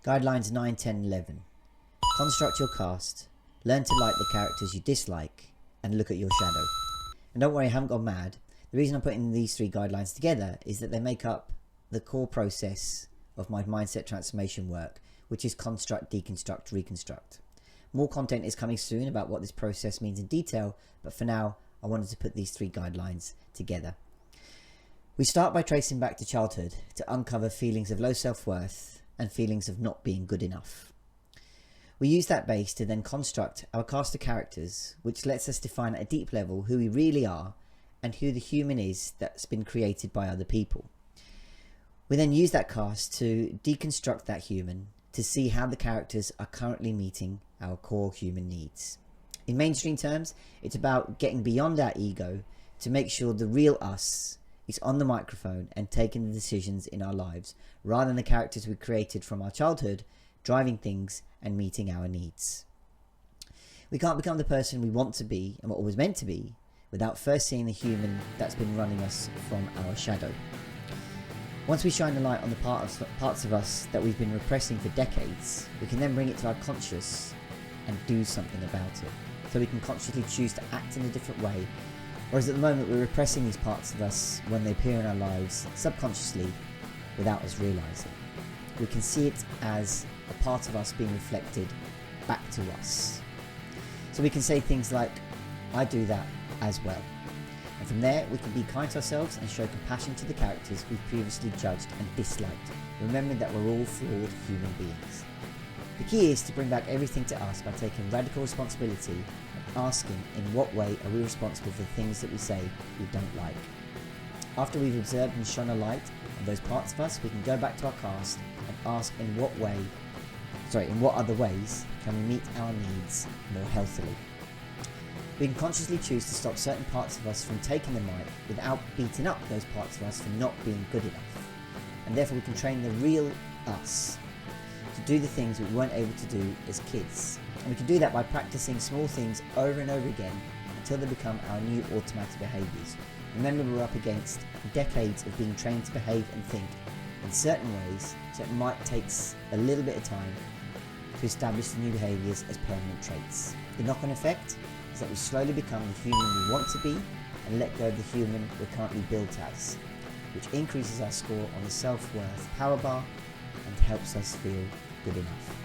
Guidelines 9, 10, 11. Construct your cast, learn to like the characters you dislike, and look at your shadow. And don't worry, I haven't gone mad. The reason I'm putting these 3 guidelines together is that they make up the core process of my mindset transformation work, which is construct, deconstruct, reconstruct. More content is coming soon about what this process means in detail, but for now, I wanted to put these 3 guidelines together. We start by tracing back to childhood to uncover feelings of low self-worth and feelings of not being good enough. We use that base to then construct our cast of characters, which lets us define at a deep level who we really are and who the human is that's been created by other people. We then use that cast to deconstruct that human to see how the characters are currently meeting our core human needs. In mainstream terms, it's about getting beyond our ego to make sure the real us is on the microphone and taking the decisions in our lives, rather than the characters we created from our childhood driving things and meeting our needs. We can't become the person we want to be and what was meant to be without first seeing the human that's been running us from our shadow. Once we shine the light on the parts of us that we've been repressing for decades, we can then bring it to our conscious and do something about it. So we can consciously choose to act in a different way, whereas at the moment we're repressing these parts of us when they appear in our lives subconsciously without us realising. We can see it as a part of us being reflected back to us. So we can say things like, I do that as well. And from there, we can be kind to ourselves and show compassion to the characters we've previously judged and disliked, remembering that we're all flawed human beings. The key is to bring back everything to us by taking radical responsibility and asking in what way are we responsible for the things that we say we don't like. After we've observed and shone a light on those parts of us, we can go back to our cast and ask in what other ways can we meet our needs more healthily. We can consciously choose to stop certain parts of us from taking the mic without beating up those parts of us for not being good enough. And therefore we can train the real us to do the things we weren't able to do as kids. And we can do that by practicing small things over and over again until they become our new automatic behaviours. Remember, we're up against decades of being trained to behave and think in certain ways, so it might take a little bit of time to establish the new behaviours as permanent traits. The knock-on effect is that we slowly become the human we want to be and let go of the human we're currently built as, which increases our score on the self-worth power bar and helps us feel good enough.